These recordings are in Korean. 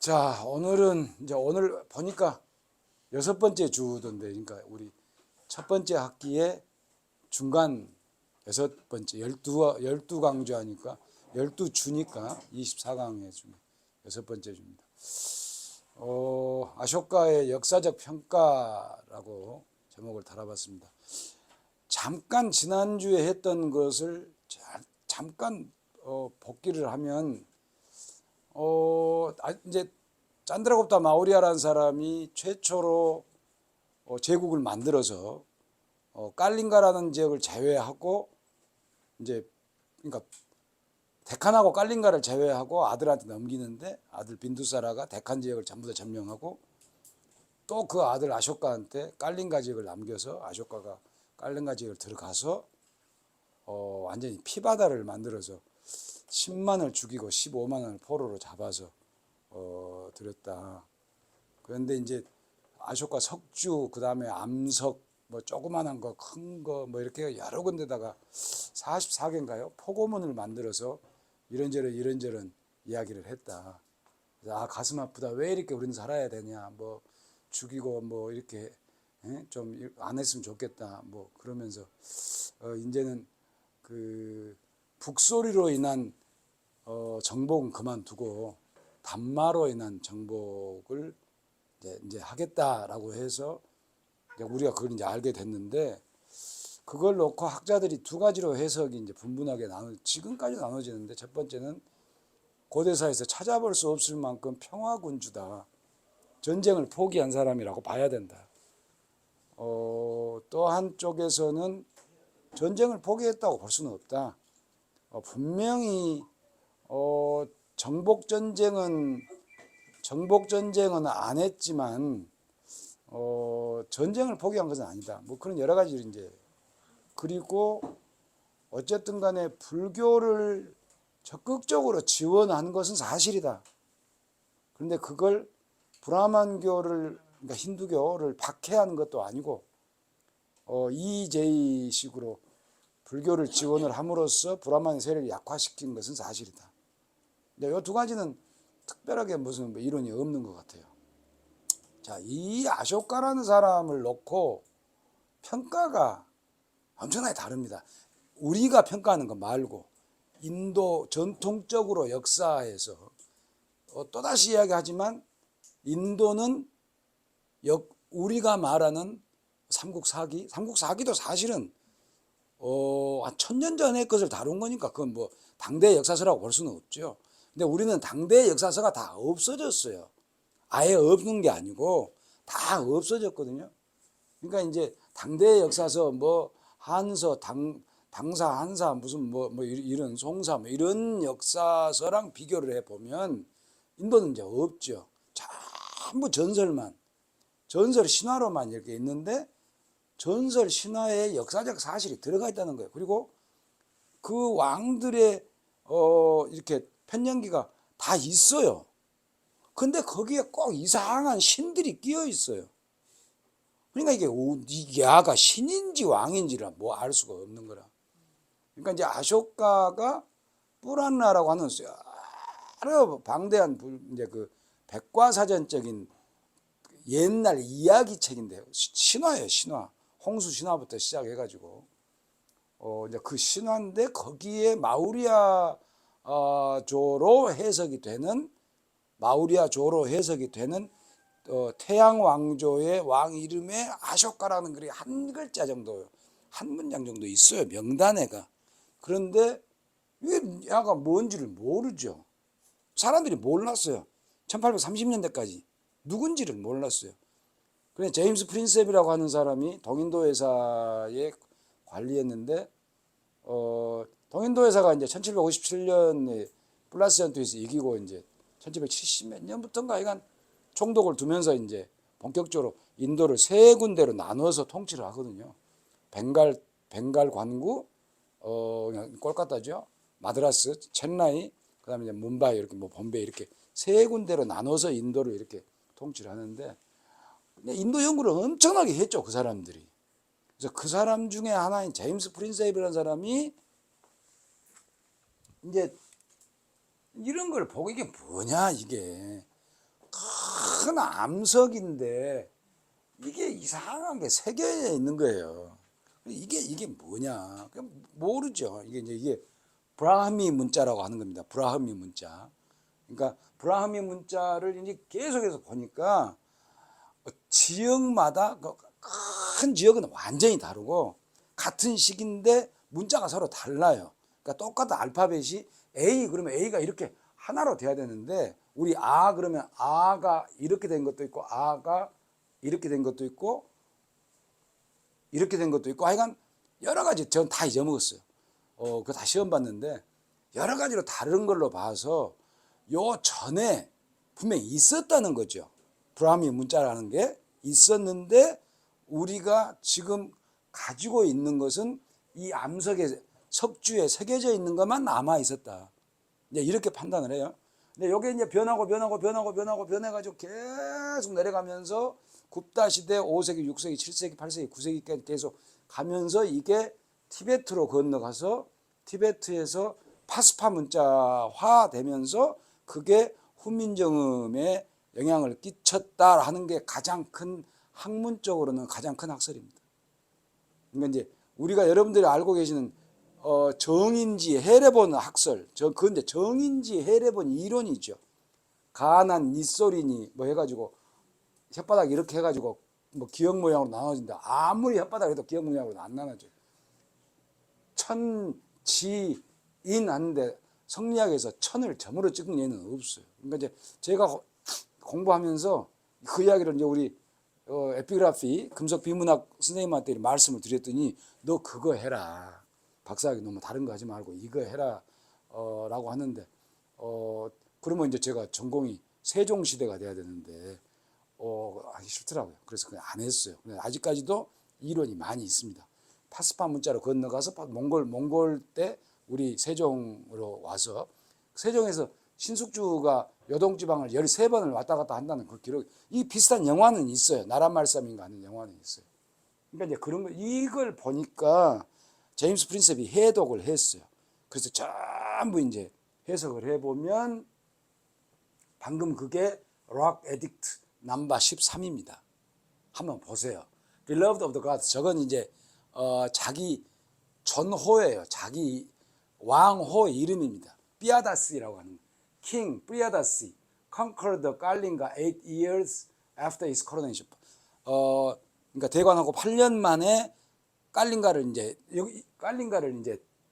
자, 오늘은 이제 오늘 보니까 6번째 주던데, 그러니까 우리 첫 번째 학기의 중간 6번째, 12강주 하니까 12주니까 24강의 중에 6번째 주입니다. 아쇼카의 역사적 평가라고 제목을 달아봤습니다. 잠깐 지난주에 했던 것을 잠깐 복기를 하면 이제 찬드라굽타 마우리아라는 사람이 최초로 제국을 만들어서 깔린가라는 지역을 제외하고 이제 그러니까 데칸하고 깔린가를 제외하고 아들한테 넘기는데 아들 빈두사라가 데칸 지역을 전부 다 점령하고 또 그 아들 아쇼카한테 깔린가 지역을 남겨서 아쇼카가 깔린가 지역을 들어가서 완전히 피바다를 만들어서 10만을 죽이고 15만을 포로로 잡아서 들였다. 그런데 이제 아쇼카 석주, 그 다음에 암석, 뭐 조그만한 거, 큰 거, 뭐 이렇게 여러 군데다가 44개인가요? 포고문을 만들어서 이런저런 이야기를 했다. 가슴 아프다. 왜 이렇게 우리는 살아야 되냐. 뭐 죽이고 뭐 이렇게 좀 안 했으면 좋겠다. 뭐 그러면서 이제는 그 북소리로 인한 정복은 그만두고 담마로 인한 정복을 이제 하겠다라고 해서 우리가 그걸 이제 알게 됐는데, 그걸 놓고 학자들이 두 가지로 해석이 이제 분분하게 지금까지 나눠지는데, 첫 번째는 고대사에서 찾아볼 수 없을 만큼 평화군주다. 전쟁을 포기한 사람이라고 봐야 된다. 또 한쪽에서는 전쟁을 포기했다고 볼 수는 없다. 분명히 정복 전쟁은 안 했지만 전쟁을 포기한 것은 아니다. 뭐 그런 여러 가지 이제, 그리고 어쨌든 간에 불교를 적극적으로 지원한 것은 사실이다. 그런데 그걸 브라만교를, 그러니까 힌두교를 박해한 것도 아니고 이재식으로 불교를 지원을 함으로써 브라만 세력을 약화시킨 것은 사실이다. 근데 이 두 가지는 특별하게 무슨 이론이 없는 것 같아요. 자, 이 아쇼카라는 사람을 놓고 평가가 엄청나게 다릅니다. 우리가 평가하는 것 말고 인도 전통적으로 역사에서 또다시 이야기하지만 인도는 우리가 말하는 삼국사기도 사실은 한 1000년 전의 것을 다룬 거니까 그건 뭐 당대 역사서라고 볼 수는 없죠. 근데 우리는 당대 역사서가 다 없어졌어요. 아예 없는 게 아니고 다 없어졌거든요. 그러니까 이제 당대 역사서 뭐 한서, 당사, 한사, 무슨 뭐 이런 송사 뭐 이런 역사서랑 비교를 해 보면 인도는 이제 없죠. 전부 전설 신화로만 이렇게 있는데, 전설 신화에 역사적 사실이 들어가 있다는 거예요. 그리고 그 왕들의 이렇게 편년기가 다 있어요. 근데 거기에 꼭 이상한 신들이 끼어 있어요. 그러니까 이게 야가 신인지 왕인지를 뭐 알 수가 없는 거라. 그러니까 이제 아쇼카가 뿌란나라고 하는 여러 방대한 이제 그 백과사전적인 옛날 이야기책인데요. 신화예요, 신화. 홍수 신화부터 시작해가지고 이제 그 신화인데, 거기에 마우리아조로 해석이 되는 태양 왕조의 왕 이름에 아쇼카라는 글이 한 글자 정도, 한 문장 정도 있어요, 명단에가. 그런데 왜 야가 뭔지를 모르죠. 사람들이 몰랐어요. 1830년대까지 누군지를 몰랐어요. 그래, 제임스 프린셉이라고 하는 사람이 동인도 회사에 관리했는데, 동인도 회사가 이제 1757년에 플라시 전투에서 이기고 이제 1770 몇 년부터인가 하여간 총독을 두면서 이제 본격적으로 인도를 세 군데로 나눠서 통치를 하거든요. 벵갈 관구, 꼴카타죠, 마드라스, 첸나이, 그다음에 이제 뭄바이, 이렇게 뭐 bombayi 이렇게 세 군데로 나눠서 인도를 이렇게 통치를 하는데, 인도 연구를 엄청나게 했죠, 그 사람들이. 그래서 그 사람 중에 하나인 제임스 프린세이브라는 사람이 이제 이런 걸 보고, 이게 뭐냐, 이게 큰 암석인데 이게 이상하게 새겨져 있는 거예요. 이게 뭐냐? 모르죠. 이게 브라흐미 문자라고 하는 겁니다. 브라흐미 문자. 그러니까 브라흐미 문자를 이제 계속해서 보니까 지역마다 큰 지역은 완전히 다르고 같은 시기인데 문자가 서로 달라요. 그러니까 똑같은 알파벳이 A 그러면 A가 이렇게 하나로 돼야 되는데 우리 아 그러면 아가 이렇게 된 것도 있고 아가 이렇게 된 것도 있고 이렇게 된 것도 있고 하여간 여러 가지 전 다 잊어먹었어요. 그거 다 시험 봤는데 여러 가지로 다른 걸로 봐서 요 전에 분명히 있었다는 거죠. 브라흐미 문자라는 게 있었는데 우리가 지금 가지고 있는 것은 이 암석의 석주에 새겨져 있는 것만 남아 있었다. 이제 이렇게 판단을 해요. 근데 이게 이제 변해가지고 계속 내려가면서 굽다 시대 5세기, 6세기, 7세기, 8세기, 9세기까지 계속 가면서 이게 티베트로 건너가서 티베트에서 파스파 문자화 되면서 그게 훈민정음에 영향을 끼쳤다 하는 게 가장 큰 학문적으로는 가장 큰 학설입니다. 그러니까 이제 우리가 여러분들이 알고 계시는 정인지 해례본 학설, 그건 이제 정인지 해례본 이론이죠. 가난 니소리니 뭐 해가지고 혓바닥 이렇게 해가지고 뭐 기억 모양으로 나눠진다. 아무리 혓바닥 해도 기억 모양으로 안 나눠져. 천지인 하는데 성리학에서 천을 점으로 찍은 예는 없어요. 그러니까 이제 제가 공부하면서 그 이야기를 이제 우리 에피그라피 금속 비문학 선생님한테 말씀을 드렸더니 너 그거 해라. 박사학위 너무 다른 거 하지 말고 이거 해라 라고 하는데 그러면 이제 제가 전공이 세종시대가 돼야 되는데 하기 싫더라고요. 그래서 그냥 안 했어요. 아직까지도 이론이 많이 있습니다. 파스파 문자로 건너가서 몽골 때 우리 세종으로 와서 세종에서 신숙주가 요동지방을 13번을 왔다 갔다 한다는 그 기록, 이 비슷한 영화는 있어요. 나라말싸움인가 하는 영화는 있어요. 그러니까 이제 그런 거, 이걸 보니까 제임스 프린셉이 해독을 했어요. 그래서 전부 이제 해석을 해보면 방금 그게 록 에딕트 넘버 13입니다. 한번 보세요. Beloved of the gods. 저건 이제 자기 전호예요. 자기 왕호의 이름입니다. 삐아다스라고 하는 King 삐아다스 conquered the Kalinga 8 years after his coronation. 그러니까 대관하고 8년 만에 깔링가를 이제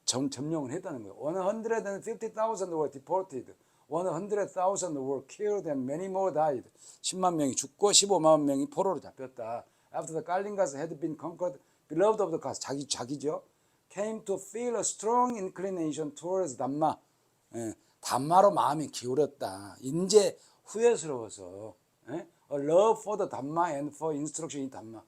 점령을 했다는 거예요. 150,000 were deported. 100,000 were killed and many more died. 10만 명이 죽고 15만 명이 포로로 잡혔다. After the Kalingas had been conquered, beloved of the gods, 자기죠. Came to feel a strong inclination towards Dhamma. 담마로 마음이 기울었다. 이제 후회스러워서 a love for the Dhamma and for instruction in Dhamma.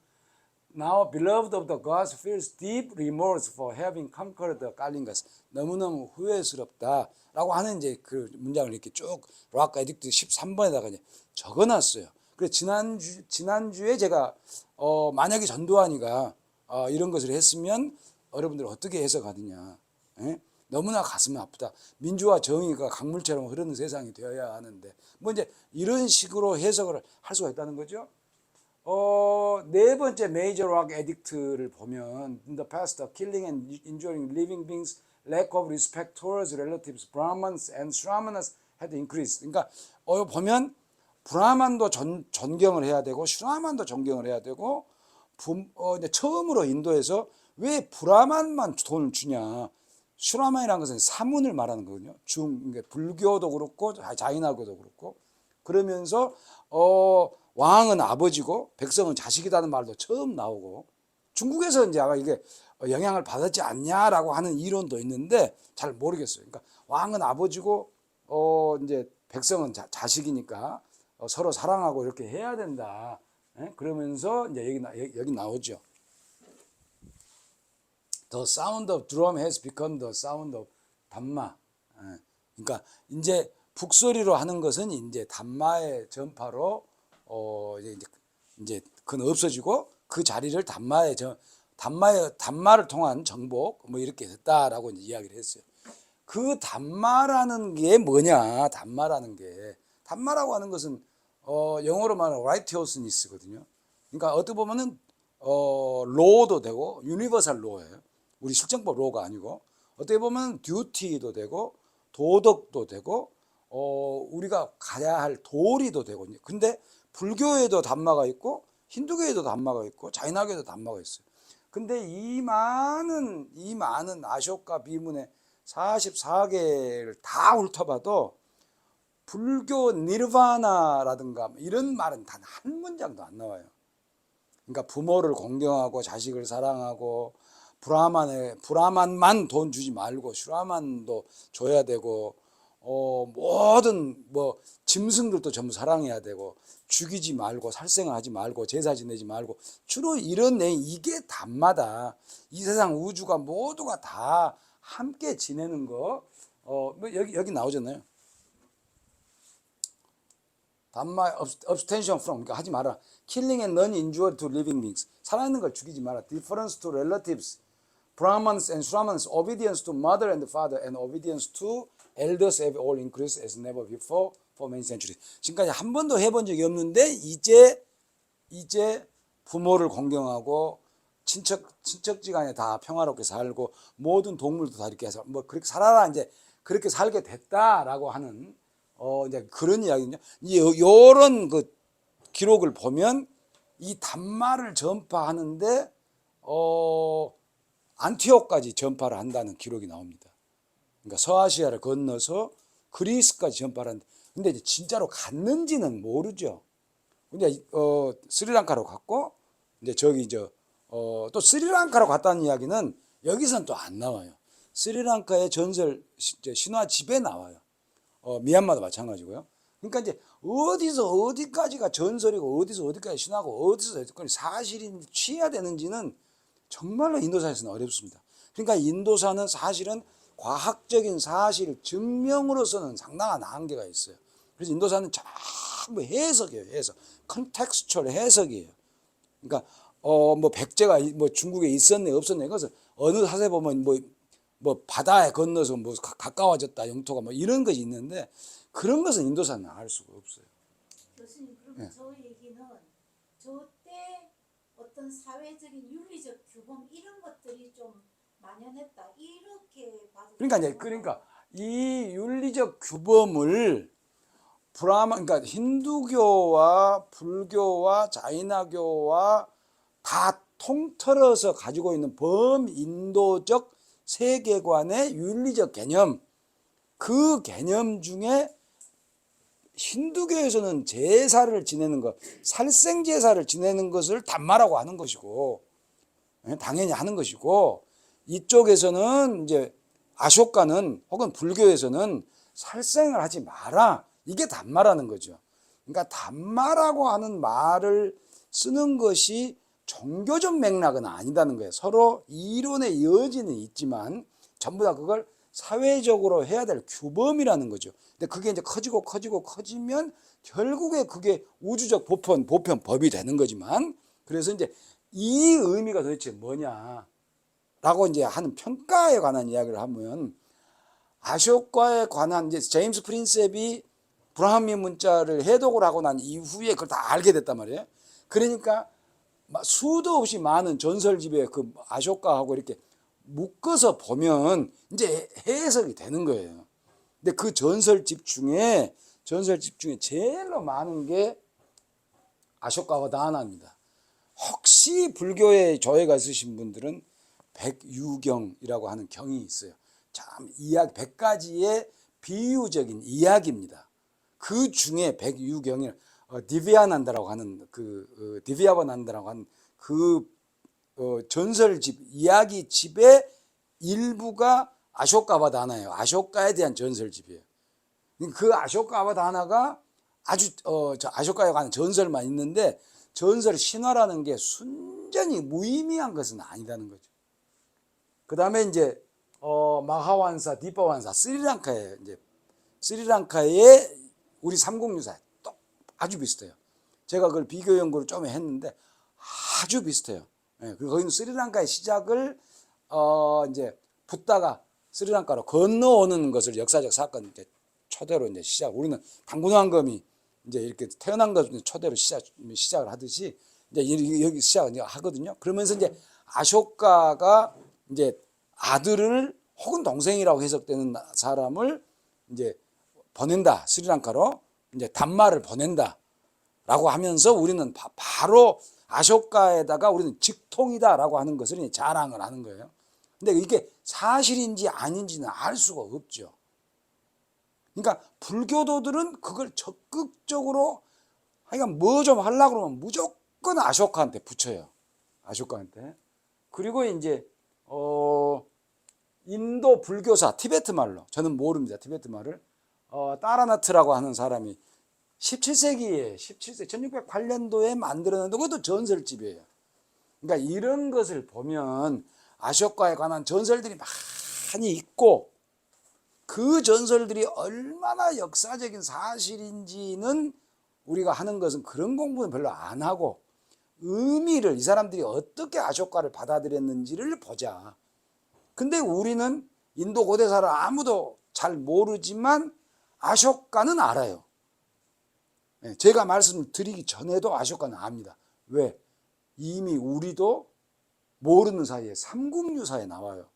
Now, beloved of the gods feels deep remorse for having conquered the Kalingas. 너무너무 후회스럽다라고 하는 이제 그 문장을 이렇게 쭉 록 에딕트 13번에다가 이제 적어놨어요. 그래서 지난주에 제가 만약에 전두환이가 이런 것을 했으면 여러분들 어떻게 해석하느냐. 너무나 가슴이 아프다. 민주화 정의가 강물처럼 흐르는 세상이 되어야 하는데 뭐 이제 이런 식으로 해석을 할 수가 있다는 거죠. 네 번째 메이저 록 에딕트를 보면 in the past, killing and injuring living beings, lack of respect towards relatives, Brahmins and Shramanas had increased. 그러니까 보면 브라만도 존경을 해야 되고 슈라만도 존경을 해야 되고 이제 처음으로 인도에서 왜 브라만만 돈을 주냐. 슈라만이라는 것은 사문을 말하는 거거든요. 그러니까 불교도 그렇고 자인화교도 그렇고 그러면서 왕은 아버지고 백성은 자식이라는 말도 처음 나오고 중국에서 이제 아마 이게 영향을 받았지 않냐라고 하는 이론도 있는데 잘 모르겠어요. 그러니까 왕은 아버지고 이제 백성은 자식이니까 서로 사랑하고 이렇게 해야 된다. 그러면서 이제 여기 나오죠. The sound of drum has become the sound of 담마. 그러니까 이제 북소리로 하는 것은 이제 담마의 전파로 이제 그건 없어지고 그 자리를 담마를 통한 정복 뭐 이렇게 됐다라고 이제 이야기를 했어요. 그 담마라는 게 뭐냐? 담마라고 하는 것은 영어로 말하면 righteousness거든요. 그러니까 어떻게 보면은 law도 되고 universal law예요. 우리 실정법 law가 아니고 어떻게 보면 duty도 되고 도덕도 되고 우리가 가야 할 도리도 되고. 근데 불교에도 담마가 있고 힌두교에도 담마가 있고 자이나교에도 담마가 있어요. 근데 이 많은 아쇼카 비문의 44개를 다 훑어봐도 불교 니르바나라든가 이런 말은 단 한 문장도 안 나와요. 그러니까 부모를 공경하고 자식을 사랑하고 브라만만 돈 주지 말고 슈라만도 줘야 되고 모든 뭐 짐승들도 전부 사랑해야 되고 죽이지 말고 살생하지 말고 제사 지내지 말고 주로 이런 내용 이게 담마다. 이 세상 우주가 모두가 다 함께 지내는 거 뭐 여기 나오잖아요. 담마 abstention from 그러니까 하지 마라. Killing and non-injury to living beings 살아있는 걸 죽이지 마라. Deference to relatives, Brahmans and Shramans, obedience to mother and father, and obedience to elders have all increased as never before for many centuries. 지금까지 한 번도 해본 적이 없는데 이제 부모를 공경하고 친척지간에 다 평화롭게 살고 모든 동물도 다 이렇게 해서 뭐 그렇게 살아라 이제 그렇게 살게 됐다라고 하는 이제 그런 이야기냐. 이런 그 기록을 보면 이 담마를 전파하는데 안티옥까지 전파를 한다는 기록이 나옵니다. 그러니까 서아시아를 건너서 그리스까지 전파를 한다. 근데 이제 진짜로 갔는지는 모르죠. 근데 스리랑카로 갔고 이제 저기 또 스리랑카로 갔다는 이야기는 여기서는 또 안 나와요. 스리랑카의 전설 신화 집에 나와요. 미얀마도 마찬가지고요. 그러니까 이제 어디서 어디까지가 전설이고 어디서 어디까지 신화고 어디서 어디까지 사실인지 취해야 되는지는 정말로 인도사에서는 어렵습니다. 그러니까 인도사는 사실은 과학적인 사실 증명으로서는 상당한 한계가 있어요. 그래서 인도사는 전부 해석이에요. 해석. 컨텍스추얼 해석이에요. 그러니까 뭐 백제가 뭐 중국에 있었네 없었네 이것은 어느 사세 보면 뭐 바다에 건너서 뭐 가까워졌다 영토가 뭐 이런 것이 있는데 그런 것은 인도사는 알 수가 없어요. 교수님 그러면 네. 저 얘기는 저때 어떤 사회적인 윤리적 규범 이런 것들이 좀 만연했다 이렇게 봐도 그러니까 이 윤리적 규범을 그러니까 힌두교와 불교와 자이나교와 다 통틀어서 가지고 있는 범인도적 세계관의 윤리적 개념, 그 개념 중에 힌두교에서는 제사를 지내는 것, 살생제사를 지내는 것을 담마라고 하는 것이고 당연히 하는 것이고 이쪽에서는 이제 아쇼카는 혹은 불교에서는 살생을 하지 마라 이게 담마라는 거죠. 그러니까 담마라고 하는 말을 쓰는 것이 종교적 맥락은 아니다는 거예요. 서로 이론의 여지는 있지만 전부 다 그걸 사회적으로 해야 될 규범이라는 거죠. 근데 그게 이제 커지면 결국에 그게 우주적 보편 법이 되는 거지만 그래서 이제 이 의미가 도대체 뭐냐라고 이제 하는 평가에 관한 이야기를 하면 아쇼카에 관한 이제 제임스 프린셉이 브라흐미 문자를 해독을 하고 난 이후에 그걸 다 알게 됐단 말이에요. 그러니까 수도 없이 많은 전설집에 그 아쇼카하고 이렇게 묶어서 보면 이제 해석이 되는 거예요. 근데 그 전설집 중에 제일로 많은 게 아쇼카와 다나입니다. 혹시 불교에 조예가 있으신 분들은 백유경이라고 하는 경이 있어요. 참 이야기 100가지의 비유적인 이야기입니다. 그 중에 백유경이 디비아난다라고 하는 디비아바난다라고 하는 전설집 이야기집의 일부가 아쇼카바다나예요. 아쇼카에 대한 전설집이에요. 그 아쇼카바다나가 아주 아쇼카에 관한 전설만 있는데 전설 신화라는 게 순전히 무의미한 것은 아니라는 거죠. 그 다음에 이제 마하완사, 디파완사 스리랑카의 우리 삼국유사 또 아주 비슷해요. 제가 그걸 비교 연구를 좀 했는데 아주 비슷해요. 예, 그리고 거기는 스리랑카의 시작을 이제 붓다가 스리랑카로 건너오는 것을 역사적 사건 이제 초대로 이제 시작. 우리는 당군왕검이 이제 이렇게 태어난 것 초대로 시작을 하듯이 이제 여기 시작을 하거든요. 그러면서 이제 아쇼카가 이제 아들을 혹은 동생이라고 해석되는 사람을 이제 보낸다. 스리랑카로 이제 단말을 보낸다라고 하면서 우리는 바로 아쇼카에다가 우리는 직통이다라고 하는 것을 자랑을 하는 거예요. 근데 이게 사실인지 아닌지는 알 수가 없죠. 그러니까 불교도들은 그걸 적극적으로 하여간 뭐 좀 하려고 그러면 무조건 아쇼카한테 붙여요. 아쇼카한테. 그리고 이제 인도 불교사 티베트 말로 저는 모릅니다. 티베트 말을 따라나트라고 하는 사람이 17세기에 1608년도에 만들어낸 그것도 전설집이에요. 그러니까 이런 것을 보면 아쇼카에 관한 전설들이 많이 있고 그 전설들이 얼마나 역사적인 사실인지는 우리가 하는 것은 그런 공부는 별로 안 하고 의미를 이 사람들이 어떻게 아쇼카를 받아들였는지를 보자. 근데 우리는 인도 고대사를 아무도 잘 모르지만 아쇼카는 알아요. 제가 말씀드리기 전에도 아쇼카는 압니다. 왜? 이미 우리도 모르는 사이에 삼국유사에 나와요.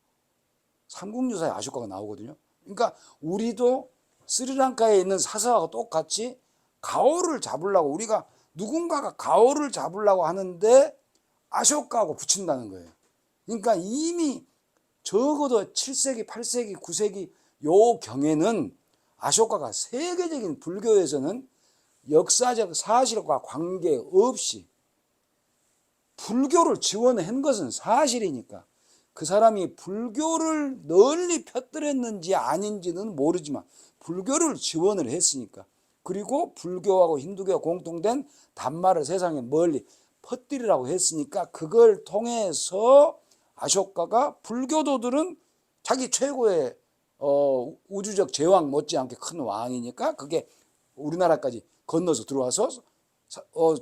삼국유사에 아쇼카가 나오거든요. 그러니까 우리도 스리랑카에 있는 사사와 똑같이 가오를 잡으려고 우리가 누군가가 가오를 잡으려고 하는데 아쇼카하고 붙인다는 거예요. 그러니까 이미 적어도 7세기, 8세기, 9세기 요 경에는 아쇼카가 세계적인 불교에서는 역사적 사실과 관계없이 불교를 지원한 것은 사실이니까 그 사람이 불교를 널리 펴뜨렸는지 아닌지는 모르지만 불교를 지원을 했으니까 그리고 불교하고 힌두교가 공통된 단말을 세상에 멀리 퍼뜨리라고 했으니까 그걸 통해서 아쇼카가 불교도들은 자기 최고의 우주적 제왕 못지않게 큰 왕이니까 그게 우리나라까지 건너서 들어와서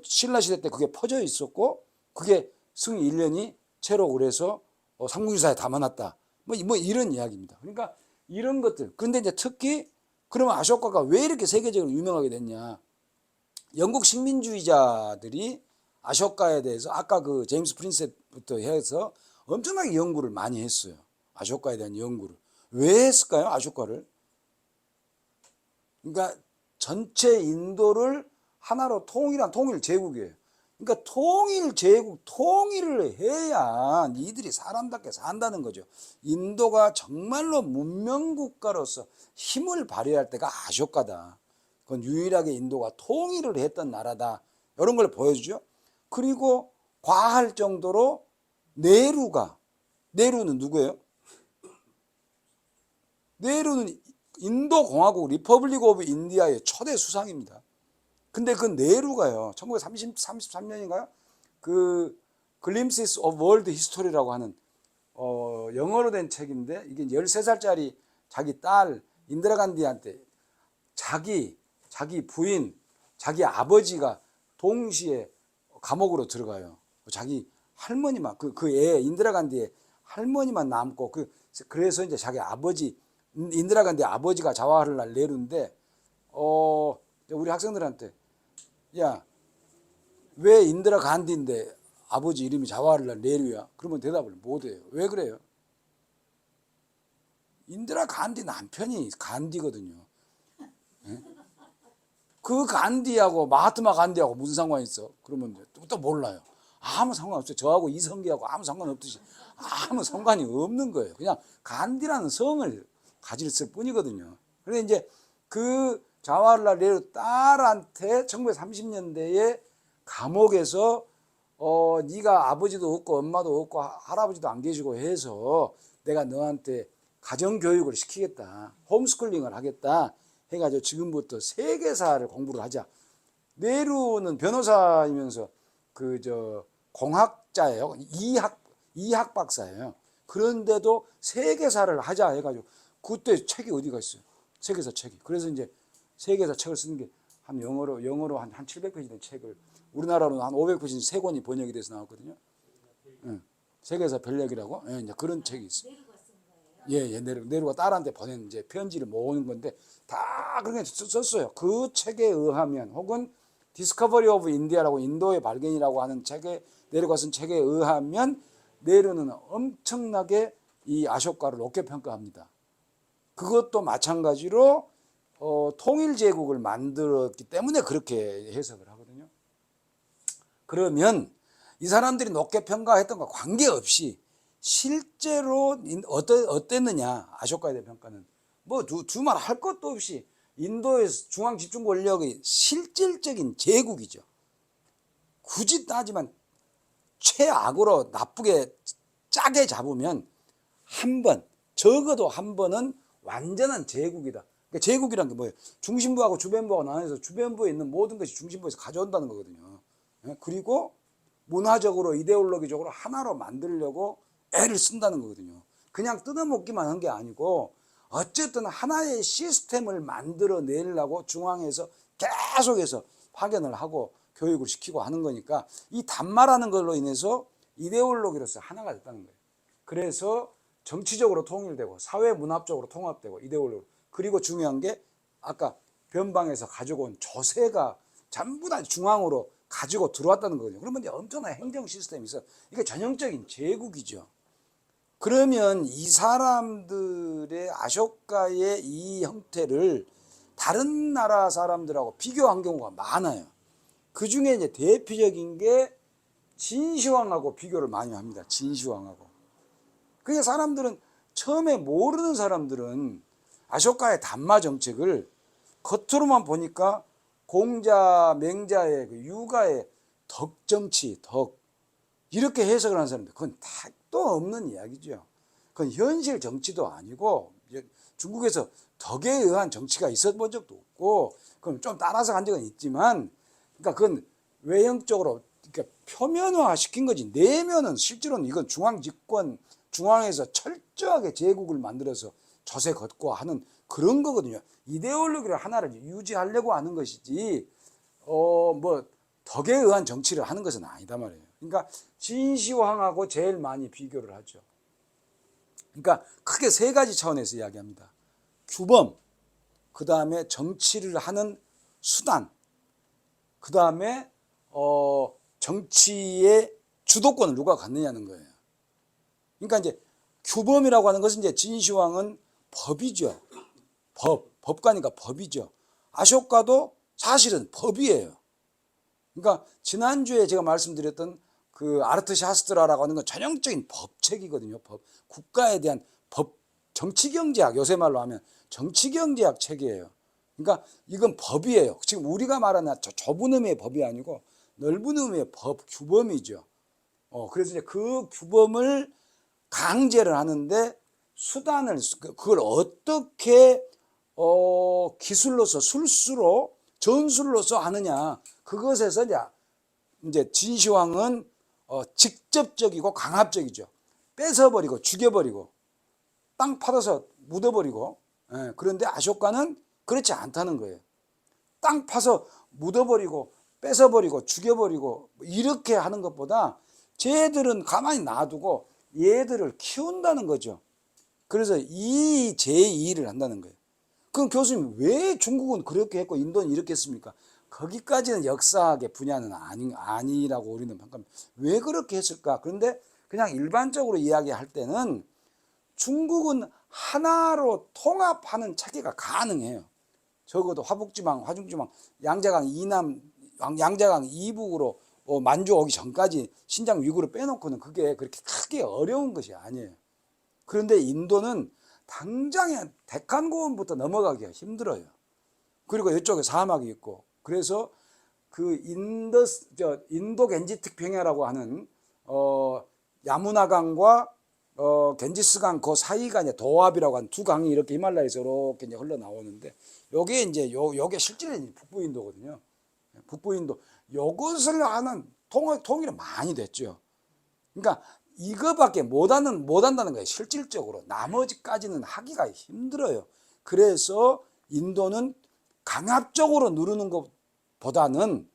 신라시대 때 그게 퍼져 있었고 그게 승 1년이 채록을 해서 삼국유사에 담아놨다. 뭐 이런 이야기입니다. 그러니까 이런 것들. 근데 이제 특히 그러면 아쇼카가 왜 이렇게 세계적으로 유명하게 됐냐. 영국 식민주의자들이 아쇼카에 대해서 아까 그 제임스 프린셋부터 해서 엄청나게 연구를 많이 했어요. 아쇼카에 대한 연구를. 왜 했을까요? 아쇼카를. 그러니까 전체 인도를 하나로 통일 제국이에요. 그러니까 통일 제국, 통일을 해야 니들이 사람답게 산다는 거죠. 인도가 정말로 문명국가로서 힘을 발휘할 때가 아쇼카다. 그건 유일하게 인도가 통일을 했던 나라다. 이런 걸 보여주죠. 그리고 과할 정도로 네루는 누구예요? 네루는 인도공화국 리퍼블릭 오브 인디아의 초대 수상입니다. 근데 그 네루가요, 1933년인가요? 그 Glimpses of World History라고 하는 영어로 된 책인데 이게 13살짜리 자기 딸 인디라 간디한테 자기 부인, 자기 아버지가 동시에 감옥으로 들어가요. 자기 할머니만 그 애 인디라 간디의 할머니만 남고 그래서 이제 자기 아버지 인디라 간디 아버지가 자와하를랄 네루인데 우리 학생들한테 야, 왜 인디라 간디인데 아버지 이름이 자와하를랄 네루야? 그러면 대답을 못해요. 왜 그래요? 인디라 간디 남편이 간디거든요. 네? 그 간디하고 마하트마 간디하고 무슨 상관이 있어? 그러면 또 몰라요. 아무 상관없어요. 저하고 이성계하고 아무 상관없듯이 아무 상관이 없는 거예요. 그냥 간디라는 성을 가질 뿐이거든요. 그런데 이제 그 자와할랄 네루 딸한테 1930년대에 감옥에서 네가 아버지도 없고 엄마도 없고 할아버지도 안 계시고 해서 내가 너한테 가정교육을 시키겠다. 홈스쿨링을 하겠다. 해가지고 지금부터 세계사를 공부를 하자. 네루는 변호사이면서 공학자예요. 이학 박사예요. 그런데도 세계사를 하자 해가지고 그때 책이 어디가 있어요? 세계사 책이. 그래서 이제 세계사 책을 쓰는 게 한 영어로 한 700페이지 된 책을 우리나라로는 한 500페이지 세 권이 번역이 돼서 나왔거든요. 응. 세계사 별력이라고. 네, 이제 그런 책이 있어요. 예, 네로가 딸한테 보낸 이제 편지를 모으는 건데 다 그렇게 썼어요. 그 책에 의하면 혹은 디스커버리 오브 인디아라고 인도의 발견이라고 하는 책에 네로가 쓴 책에 의하면 네로는 엄청나게 이 아쇼카를 높게 평가합니다. 그것도 마찬가지로 통일 제국을 만들었기 때문에 그렇게 해석을 하거든요. 그러면 이 사람들이 높게 평가했던 것과 관계없이 실제로 어땠느냐 아쇼카에 대한 평가는 뭐 두말 할 것도 없이 인도의 중앙 집중 권력의 실질적인 제국이죠. 굳이 따지면 최악으로 나쁘게 짜게 잡으면 한 번, 적어도 한 번은 완전한 제국이다. 그러니까 제국이란 게 뭐예요? 중심부하고 주변부하고 나눠서 주변부에 있는 모든 것이 중심부에서 가져온다는 거거든요. 그리고 문화적으로 이데올로기적으로 하나로 만들려고 애를 쓴다는 거거든요. 그냥 뜯어먹기만 한 게 아니고 어쨌든 하나의 시스템을 만들어내려고 중앙에서 계속해서 파견을 하고 교육을 시키고 하는 거니까 이 단말하는 걸로 인해서 이데올로기로서 하나가 됐다는 거예요. 그래서 정치적으로 통일되고 사회 문화적으로 통합되고 이데올로기 그리고 중요한 게 아까 변방에서 가지고 온 조세가 전부 다 중앙으로 가지고 들어왔다는 거거든요. 그러면 이제 엄청난 행정 시스템이 있어. 이게 전형적인 제국이죠. 그러면 이 사람들의 아쇼카의 이 형태를 다른 나라 사람들하고 비교한 경우가 많아요. 그 중에 이제 대표적인 게 진시황하고 비교를 많이 합니다. 진시황하고. 그게 사람들은 처음에 모르는 사람들은 아쇼카의 단마 정책을 겉으로만 보니까 공자, 맹자의 그 육아의 덕정치, 덕 이렇게 해석을 하는 사람들 그건 택도 없는 이야기죠. 그건 현실 정치도 아니고 중국에서 덕에 의한 정치가 있어 본 적도 없고 그럼 좀 따라서 간 적은 있지만 그러니까 그건 외형적으로 그러니까 표면화 시킨 거지 내면은 실제로는 이건 중앙 집권 중앙에서 철저하게 제국을 만들어서 조세 걷고 하는 그런 거거든요. 이데올로기를 하나를 유지하려고 하는 것이지 뭐 덕에 의한 정치를 하는 것은 아니다 말이에요. 그러니까 진시황하고 제일 많이 비교를 하죠. 그러니까 크게 세 가지 차원에서 이야기합니다. 규범, 그 다음에 정치를 하는 수단, 그 다음에 정치의 주도권을 누가 갖느냐는 거예요. 그러니까 이제 규범이라고 하는 것은 이제 진시황은 법이죠. 법가니까 법이죠. 아쇼카도 사실은 법이에요. 그러니까 지난주에 제가 말씀드렸던 그 아르트샤스트라라고 하는 건 전형적인 법책이거든요. 법. 국가에 대한 법, 정치경제학, 요새 말로 하면 정치경제학 책이에요. 그러니까 이건 법이에요. 지금 우리가 말하는 좁은 의미의 법이 아니고 넓은 의미의 법, 규범이죠. 그래서 이제 그 규범을 강제를 하는데 수단을, 그걸 어떻게, 기술로서, 술수로, 전술로서 하느냐. 그것에서 이제 진시황은 직접적이고 강압적이죠. 뺏어버리고 죽여버리고 땅 파서 묻어버리고 그런데 아쇼카는 그렇지 않다는 거예요. 땅 파서 묻어버리고 뺏어버리고 죽여버리고 이렇게 하는 것보다 쟤들은 가만히 놔두고 얘들을 키운다는 거죠. 그래서 이 제2를 한다는 거예요. 그럼 교수님 왜 중국은 그렇게 했고 인도는 이렇게 했습니까? 거기까지는 역사학의 분야는 아니라고 우리는 평가합니다. 왜 그렇게 했을까? 그런데 그냥 일반적으로 이야기할 때는 중국은 하나로 통합하는 체계가 가능해요. 적어도 화북지방, 화중지방, 양자강 이남, 양자강 이북으로 만주 오기 전까지 신장 위구르 빼놓고는 그게 그렇게 크게 어려운 것이 아니에요. 그런데 인도는 당장에 데칸고원부터 넘어가기가 힘들어요. 그리고 이쪽에 사막이 있고 그래서 그 인도 겐지특 평야라고 하는 야무나강과 겐지스강 그 사이가 이제 도압이라고 하는 두 강이 이렇게 히말라야에서 이렇게 이제 흘러 나오는데 요게 이제 요게 실제는 북부인도거든요. 북부인도 요것을 하는 통일이 많이 됐죠. 그러니까 이거밖에 못 한다는 거예요. 실질적으로 나머지까지는 하기가 힘들어요. 그래서 인도는 강압적으로 누르는 것보다는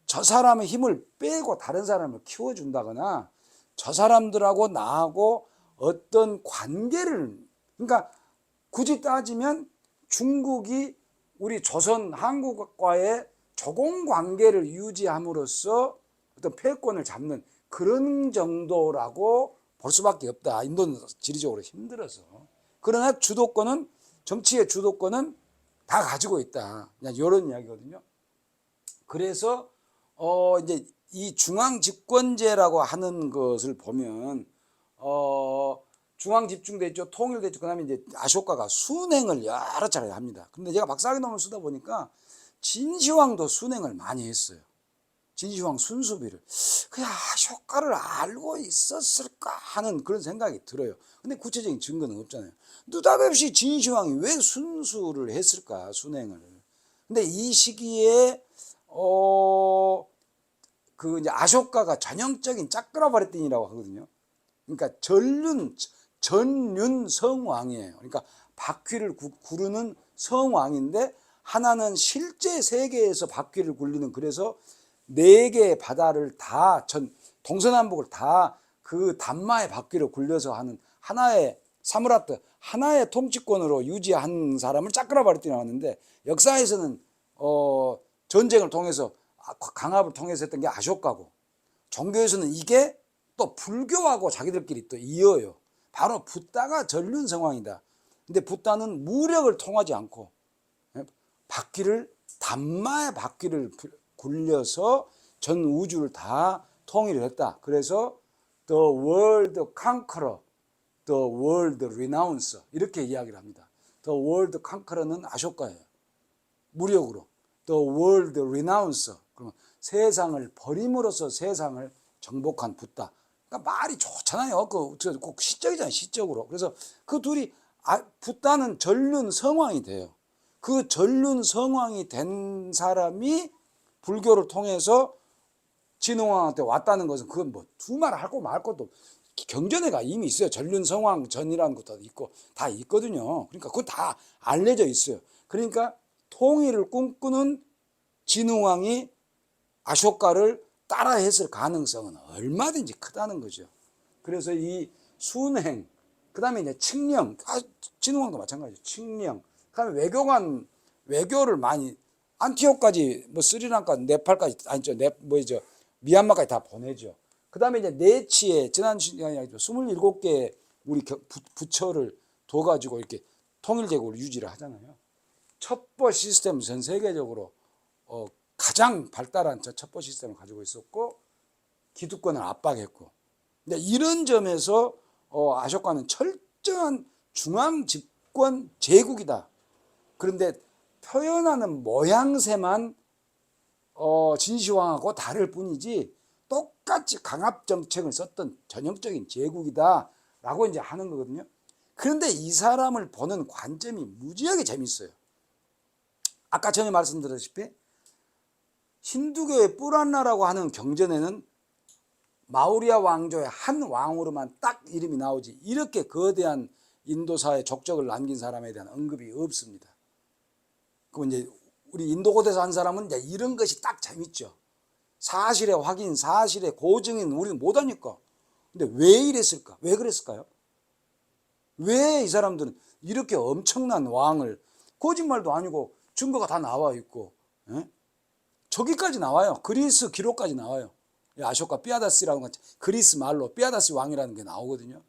저 사람의 힘을 빼고 다른 사람을 키워준다거나 저 사람들하고 나하고 어떤 관계를, 그러니까 굳이 따지면 중국이 우리 조선 한국과의 조공 관계를 유지함으로써 어떤 패권을 잡는 그런 정도라고 볼 수밖에 없다. 인도는 지리적으로 힘들어서. 그러나 주도권은, 정치의 주도권은 다 가지고 있다. 그냥 이런 이야기거든요. 그래서 이제 이 중앙 집권제라고 하는 것을 보면 중앙 집중돼 있죠, 통일돼 있죠. 그다음에 이제 아쇼카가 순행을 여러 차례 합니다. 근데 제가 박사학위 논문을 쓰다 보니까 진시황도 순행을 많이 했어요. 진시황 순수비를. 그냥 아쇼카를 알고 있었을까 하는 그런 생각이 들어요. 근데 구체적인 증거는 없잖아요. 느닷없이 진시황이 왜 순수를 했을까, 순행을. 근데 이 시기에 그 이제 아쇼카가 전형적인 짜끄라바레틴이라고 하거든요. 그러니까 전륜 성왕이에요. 그러니까 바퀴를 구르는 성왕인데, 하나는 실제 세계에서 바퀴를 굴리는, 그래서 4개의 바다를 다, 동서남북을 다 그 단마의 바퀴를 굴려서 하는 하나의 사무라트, 하나의 통치권으로 유지한 사람을 짜끄라바레틴이라고 하는데, 역사에서는 전쟁을 통해서, 강압을 통해서 했던 게 아쇼카고, 종교에서는 이게 또 불교하고 자기들끼리 또 이어요. 바로 붓다가 전륜성왕이다. 근데 붓다는 무력을 통하지 않고 단마의 바퀴를 굴려서 전 우주를 다 통일을 했다. 그래서 The World Conqueror, The World Renouncer 이렇게 이야기를 합니다. The World Conqueror는 아쇼카예요. 무력으로. The World Renouncer, 그러면 세상을 버림으로써 세상을 정복한 붓다. 그러니까 말이 좋잖아요. 꼭 시적이잖아요, 시적으로. 그래서 그 둘이, 붓다는 전륜 성왕이 돼요. 그 전륜 성왕이 된 사람이 불교를 통해서 진흥왕한테 왔다는 것은, 그건 뭐 두말 할 거 말 것도, 경전에가 이미 있어요. 전륜 성왕 전이라는 것도 있고 다 있거든요. 그러니까 그건 다 알려져 있어요. 그러니까 통일을 꿈꾸는 진흥왕이 아쇼카를 따라했을 가능성은 얼마든지 크다는 거죠. 그래서 이 순행, 그 다음에 이제 칙령, 진흥왕도 마찬가지죠. 칙령, 그 다음에 외교를 많이, 안티옥까지, 뭐 스리랑카, 네팔까지, 아니죠, 미얀마까지 다 보내죠. 그 다음에 이제 내치에, 지난 시간에 27개 우리 부처를 둬가지고 이렇게 통일제국을 유지를 하잖아요. 첩보 시스템 전 세계적으로 가장 발달한 첩보 시스템을 가지고 있었고, 기득권을 압박했고, 이런 점에서 아쇼카는 철저한 중앙 집권 제국이다. 그런데 표현하는 모양새만 진시황하고 다를 뿐이지 똑같이 강압 정책을 썼던 전형적인 제국이다라고 이제 하는 거거든요. 그런데 이 사람을 보는 관점이 무지하게 재밌어요. 아까 전에 말씀드렸다시피 힌두교의 뿌란나라고 하는 경전에는 마우리아 왕조의 한 왕으로만 딱 이름이 나오지, 이렇게 거대한 인도사의 족적을 남긴 사람에 대한 언급이 없습니다. 그 이제 우리 인도고대에서 한 사람은 이제 이런 것이 딱 재밌죠. 사실의 확인, 사실의 고증인 우리는 못하니까. 근데 왜 이랬을까? 왜 그랬을까요? 왜 이 사람들은 이렇게 엄청난 왕을, 거짓말도 아니고 증거가 다 나와 있고, 저기까지 나와요. 그리스 기록까지 나와요. 아쇼카 삐아다스라는 그리스 말로 삐아다스 왕이라는 게 나오거든요.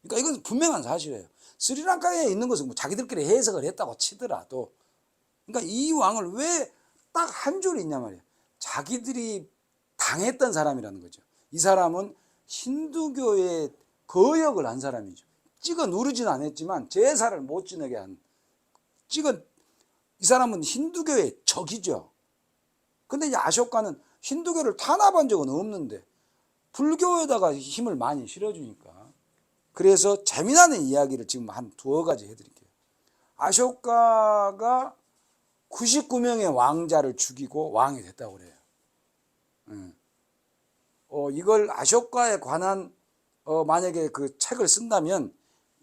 그러니까 이건 분명한 사실이에요. 스리랑카에 있는 것은 뭐 자기들끼리 해석을 했다고 치더라도, 그러니까 이 왕을 왜 딱 한 줄 있냐 말이에요. 자기들이 당했던 사람이라는 거죠. 이 사람은 힌두교의 거역을 한 사람이죠. 찍어 누르지는 않았지만 제사를 못 지내게 한, 이 사람은 힌두교의 적이죠. 근데 이제 아쇼카는 힌두교를 탄압한 적은 없는데 불교에다가 힘을 많이 실어주니까. 그래서 재미나는 이야기를 지금 한 2가지 해드릴게요. 아쇼카가 99명의 왕자를 죽이고 왕이 됐다고 그래요. 이걸 아쇼카에 관한 만약에 그 책을 쓴다면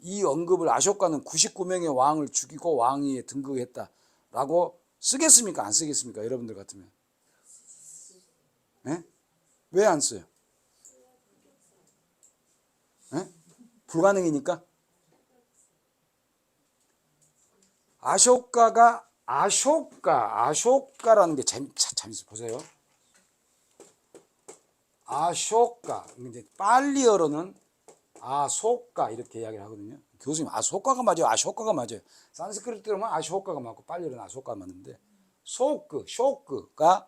이 언급을, 아쇼카는 99명의 왕을 죽이고 왕위에 등극했다라고 쓰겠습니까? 안 쓰겠습니까? 여러분들 같으면. 왜 안 써요? 불가능이니까. 아쇼카라는 게 재밌어. 보세요. 아쇼카. 이제 빨리어로는 아소카 이렇게 이야기를 하거든요. 교수님 아소카가 맞아요. 아쇼카가 맞아요. 산스크리트로는 아쇼카가 맞고 빨리어로는 아소카가 맞는데 쇼크가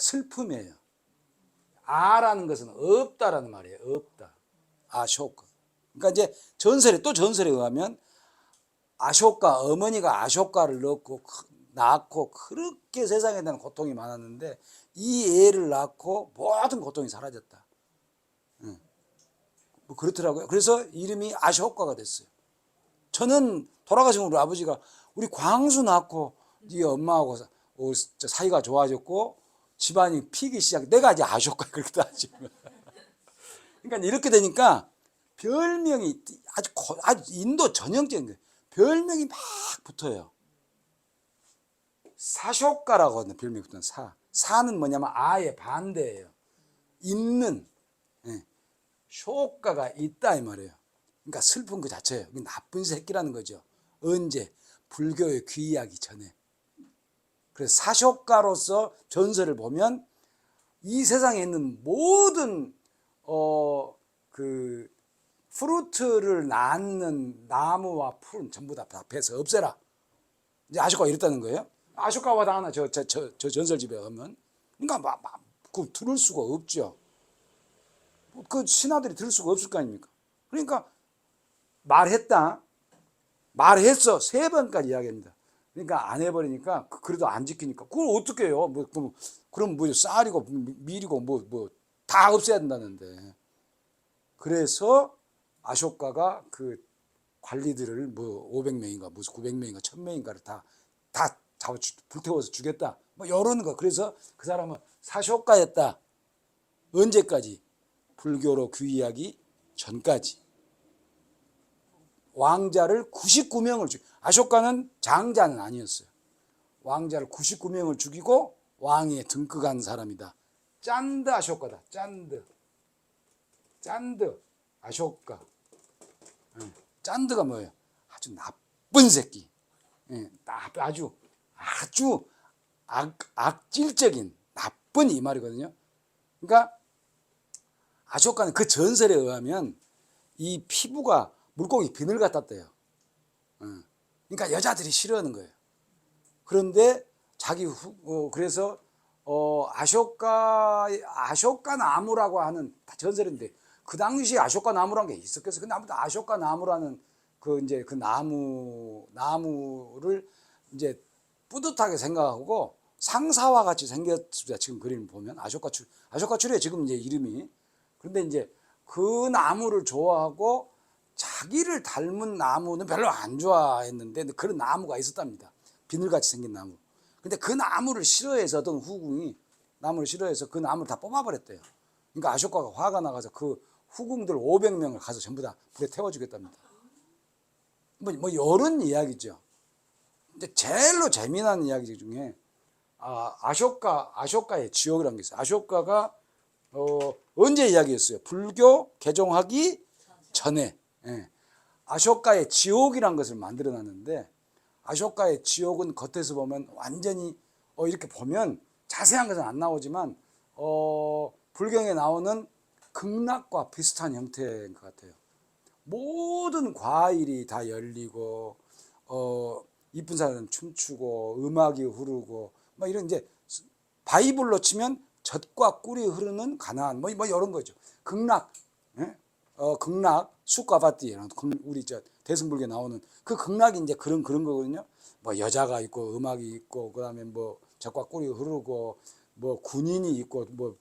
슬픔이에요. 아라는 것은 없다라는 말이에요. 없다. 아쇼크. 그러니까 이제 전설에 의하면 아쇼카 어머니가 아쇼카를 낳고 그렇게 세상에 대한 고통이 많았는데 이 애를 낳고 모든 고통이 사라졌다. 뭐 그렇더라고요. 그래서 이름이 아쇼카가 됐어요. 저는 돌아가신 우리 아버지가 우리 광수 낳고 네 엄마하고 사이가 좋아졌고 집안이 피기 시작. 내가 이제 아쇼카 그렇게 따지면. 그러니까 이렇게 되니까 별명이 아주 인도 전형적인 거예요. 별명이 막 붙어요. 사쇼카라고 하는 별명이 붙는 사는 뭐냐면 아의 반대예요. 있는. 쇼카가 있다 이 말이에요. 그러니까 슬픈 그 자체예요. 나쁜 새끼라는 거죠. 언제? 불교에 귀의하기 전에. 그래서 사쇼카로서 전설을 보면 이 세상에 있는 모든 그 프루트를 낳는 나무와 풀은 전부 다 패서 없애라. 이제 아쇼카가 이랬다는 거예요. 아쇼카와 다 하나 저 전설집에 가면 그러니까 그 들을 수가 없죠. 그 신하들이 들을 수가 없을 거 아닙니까? 그러니까 말했어 3번까지 이야기합니다. 그러니까 안 해버리니까 그래도 안 지키니까 그걸 어떻게 해요? 그럼 뭐 쌀이고 밀이고 뭐 다 없애야 된다는데. 그래서 아쇼카가 그 관리들을 뭐 500명인가 무슨 900명인가 1000명인가를 다 잡아 불태워서 주겠다. 뭐 이런 거. 그래서 그 사람은 사쇼카였다. 언제까지? 불교로 귀의하기 전까지. 왕자를 99명을 아쇼카는 장자는 아니었어요. 왕자를 99명을 죽이고 왕위에 등극한 사람이다. 짠드 아쇼카다. 짠드 아쇼카. 짠드가 뭐예요? 아주 나쁜 새끼. 아주 악질적인 나쁜 이 말이거든요. 그러니까 아쇼카는 그 전설에 의하면 이 피부가 물고기 비늘 같았대요. 그러니까 여자들이 싫어하는 거예요. 그런데 그래서 아쇼카 나무라고 하는 전설인데 그 당시에 아쇼카 나무라는 게 있었겠어요. 근데 아무튼 아쇼카 나무라는 그 나무를 이제 뿌듯하게 생각하고 상사와 같이 생겼습니다. 지금 그림 보면 아쇼카 추리에 지금 이제 이름이. 그런데 이제 그 나무를 좋아하고 자기를 닮은 나무는 별로 안 좋아했는데 그런 나무가 있었답니다. 비늘같이 생긴 나무. 근데 그 나무를 싫어해서 어떤 후궁이 나무를 싫어해서 그 나무를 다 뽑아버렸대요. 그러니까 아쇼카가 화가 나가서 그 후궁들 500명을 가서 전부 다 불에 태워주겠답니다. 뭐 이런 이야기죠. 근데 제일로 재미난 이야기 중에 아쇼카의 지옥이라는 게 있어요. 아쇼카가 언제 이야기했어요? 불교 개종하기 전에. 아쇼카의 지옥이라는 것을 만들어놨는데 아쇼카의 지옥은 겉에서 보면 완전히 이렇게 보면 자세한 것은 안 나오지만 불경에 나오는 극락과 비슷한 형태인 것 같아요. 모든 과일이 다 열리고 이쁜 사람은 춤추고 음악이 흐르고 막 이런 이제 바이블로 치면 젖과 꿀이 흐르는 가나안 뭐 이런 거죠. 극락, 극락 수가바티 우리 대승불교에 나오는 그 극락이 이제 그런 거거든요. 뭐 여자가 있고 음악이 있고 그다음에 뭐 젖과 꿀이 흐르고 뭐 군인이 있고 뭐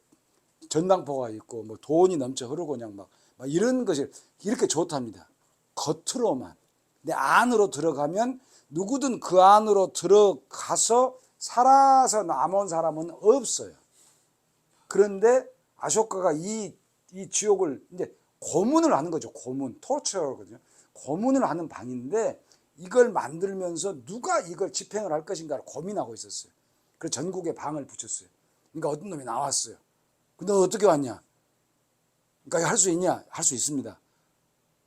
전당포가 있고 뭐 돈이 넘쳐 흐르고 그냥 막 이런 것이 이렇게 좋답니다. 겉으로만. 근데 안으로 들어가면 누구든 그 안으로 들어가서 살아서 남은 사람은 없어요. 그런데 아쇼카가 이 지옥을 이제 고문을 하는 거죠. 토처거든요. 고문을 하는 방인데 이걸 만들면서 누가 이걸 집행을 할 것인가를 고민하고 있었어요. 그래서 전국에 방을 붙였어요. 그러니까 어떤 놈이 나왔어요. 근데 어떻게 왔냐? 그러니까 할 수 있냐? 할 수 있습니다.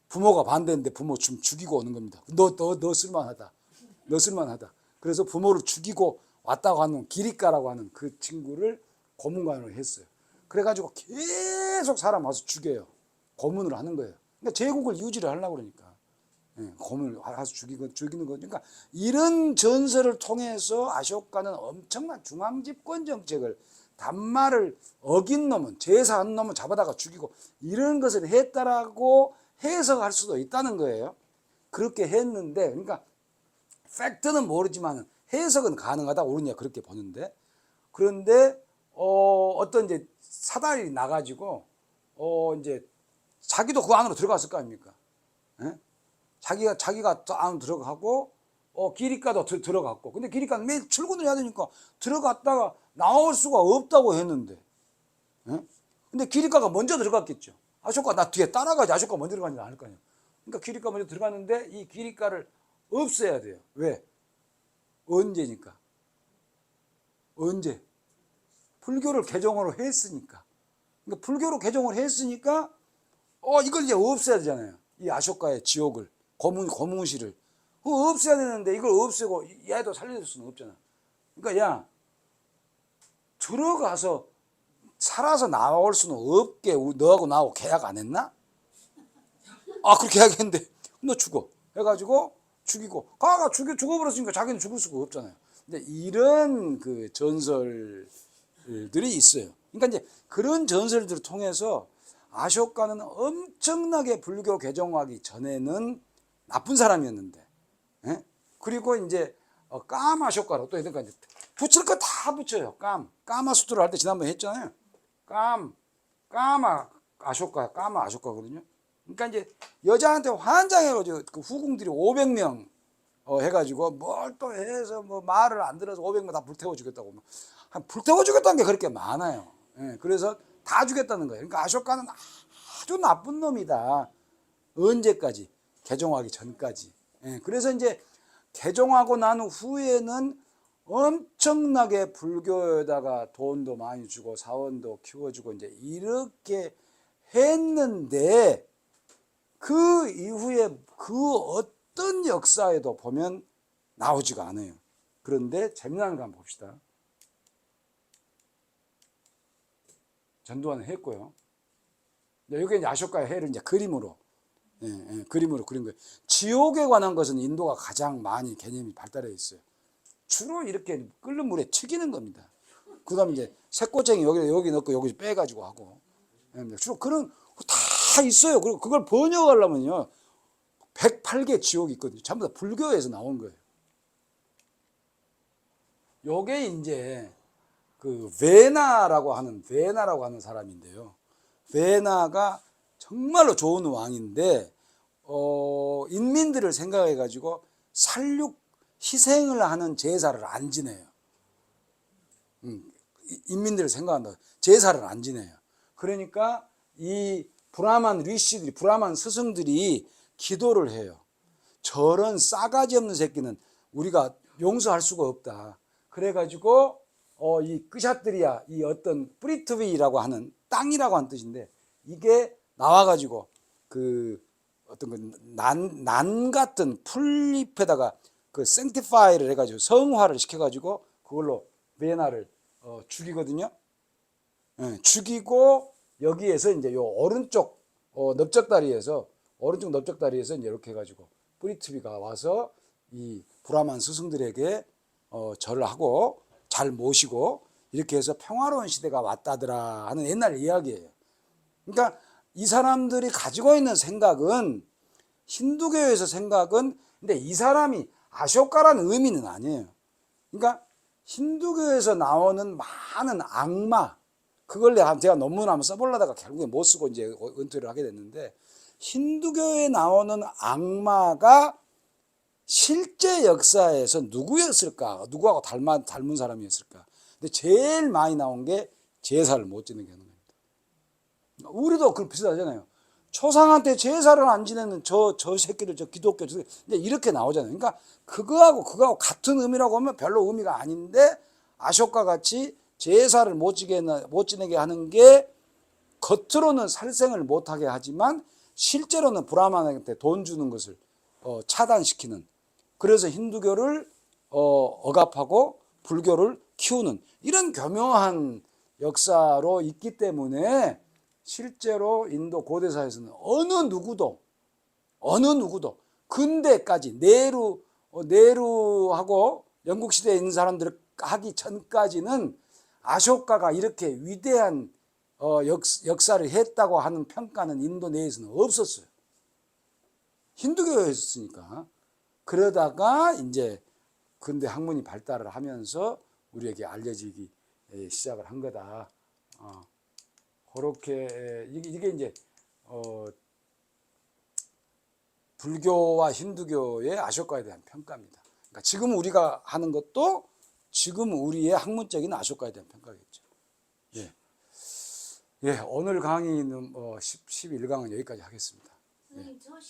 부모가 반대했는데 부모 좀 죽이고 오는 겁니다. 너 쓸만하다. 너 쓸만하다. 그래서 부모를 죽이고 왔다고 하는 기리카라고 하는 그 친구를 고문관으로 했어요. 그래가지고 계속 사람 와서 죽여요. 고문을 하는 거예요. 그러니까 제국을 유지를 하려고 그러니까. 고문을 와서 죽이는 거죠. 그러니까 이런 전설을 통해서 아쇼카는 엄청난 중앙집권 정책을 단말을 어긴 놈은 제사한 놈은 잡아다가 죽이고 이런 것을 했다라고 해석할 수도 있다는 거예요. 그렇게 했는데 그러니까 팩트는 모르지만 해석은 가능하다고 우리는 그렇게 보는데 그런데 어떤 이제 사달이 나가지고 이제 자기도 그 안으로 들어갔을 거 아닙니까? 예? 자기가 또 안으로 들어가고 기리카도 들어갔고 근데 기리카는 매일 출근을 해야 되니까 들어갔다가 나올 수가 없다고 했는데 예? 근데 기리카가 먼저 들어갔겠죠. 아쇼카 나 뒤에 따라가지 아쇼카 먼저 들어가지 않을 거 아니에요. 그러니까 기리카 먼저 들어갔는데 이 기리카를 없애야 돼요. 왜? 언제니까? 언제? 불교를 개종으로 했으니까. 그러니까 불교로 개종을 했으니까 이걸 이제 없애야 되잖아요. 이 아쇼카의 지옥을 고문실을 없애야 되는데 이걸 없애고 얘도 살려줄 수는 없잖아. 그러니까 야 들어가서 살아서 나올 수는 없게 너하고 나하고 계약 안 했나? 그렇게 계약했는데 너 죽어 해가지고 죽이고 가가 죽어버렸으니까 자기는 죽을 수가 없잖아요. 근데 이런 그 전설들이 있어요. 그러니까 이제 그런 전설들을 통해서 아쇼카는 엄청나게 불교 개종하기 전에는 나쁜 사람이었는데, 예? 그리고 이제 깜 아쇼카로 또 그러니까 이제 붙일 거 다 붙여요. 까마 수트를 할 때 지난번에 했잖아요. 까마 아쇼카거든요. 그러니까 이제 여자한테 환장해가지고 그 후궁들이 500명 해가지고 뭘 또 해서 뭐 말을 안 들어서 500명 다 불태워 주겠다고 불태워 주겠다는 게 그렇게 많아요. 예, 그래서 다 죽였다는 거예요. 그러니까 아쇼카는 아주 나쁜 놈이다. 언제까지? 개종하기 전까지. 예, 그래서 이제 개종하고 난 후에는 엄청나게 불교에다가 돈도 많이 주고 사원도 키워주고 이제 이렇게 했는데 그 이후에 그 어떤 역사에도 보면 나오지가 않아요. 그런데 재미난 거 한번 봅시다. 전두환은 했고요. 여기 이제 아쇼카의 해를 이제 그림으로 그림으로 그린 거예요. 지옥에 관한 것은 인도가 가장 많이 개념이 발달해 있어요. 주로 이렇게 끓는 물에 튀기는 겁니다. 그 다음에 이제 새꼬쟁이 여기 넣고 여기 빼가지고 하고. 주로 그런, 다 있어요. 그리고 그걸 번역하려면요. 108개 지옥이 있거든요. 전부 다 불교에서 나온 거예요. 요게 이제 그 베나라고 하는 사람인데요. 베나가 정말로 좋은 왕인데, 인민들을 생각해가지고 희생을 하는 제사를 안 지내요. 인민들을 생각한다. 제사를 안 지내요. 그러니까 이 브라만 스승들이 기도를 해요. 저런 싸가지 없는 새끼는 우리가 용서할 수가 없다. 그래가지고 이 끄샤트리아 이 어떤 프리트비라고 하는 땅이라고 하는 뜻인데 이게 나와가지고 그 어떤 난 같은 풀잎에다가 그 생티파이를 해가지고 성화를 시켜가지고 그걸로 베나를 죽이거든요. 죽이고 여기에서 이제 요 오른쪽 넓적다리에서 이제 이렇게 해가지고 프리트비가 와서 이 브라만 스승들에게 절을 하고 잘 모시고 이렇게 해서 평화로운 시대가 왔다더라 하는 옛날 이야기예요. 그러니까 이 사람들이 가지고 있는 생각은 힌두교에서 근데 이 사람이 아쇼카라는 의미는 아니에요. 그러니까 힌두교에서 나오는 많은 악마 그걸 제가 논문 한번 써보려다가 결국에 못 쓰고 이제 은퇴를 하게 됐는데 힌두교에 나오는 악마가 실제 역사에서 누구였을까? 누구하고 닮은 사람이었을까? 근데 제일 많이 나온 게 제사를 못 지내게 하는 겁니다. 우리도 그 비슷하잖아요. 초상한테 제사를 안 지내는 저 새끼들, 저 기독교, 이렇게 나오잖아요. 그러니까 그거하고 같은 의미라고 하면 별로 의미가 아닌데 아쇼카 같이 제사를 못 지내게 하는 게 겉으로는 살생을 못하게 하지만 실제로는 브라만한테 돈 주는 것을 차단시키는, 그래서 힌두교를 억압하고 불교를 키우는 이런 교묘한 역사로 있기 때문에 실제로 인도 고대사에서는 어느 누구도 근대까지 네루하고 영국 시대에 있는 사람들 하기 전까지는 아쇼카가 이렇게 위대한 역사를 했다고 하는 평가는 인도 내에서는 없었어요. 힌두교였으니까. 그러다가 이제 근대 학문이 발달을 하면서 우리에게 알려지기 시작을 한 거다. 그렇게 이게 이제 불교와 힌두교의 아쇼카에 대한 평가입니다. 그러니까 지금 우리가 하는 것도 지금 우리의 학문적인 아쇼카에 대한 평가겠죠. 예. 예, 오늘 강의는 11강은 여기까지 하겠습니다. 선생님, 저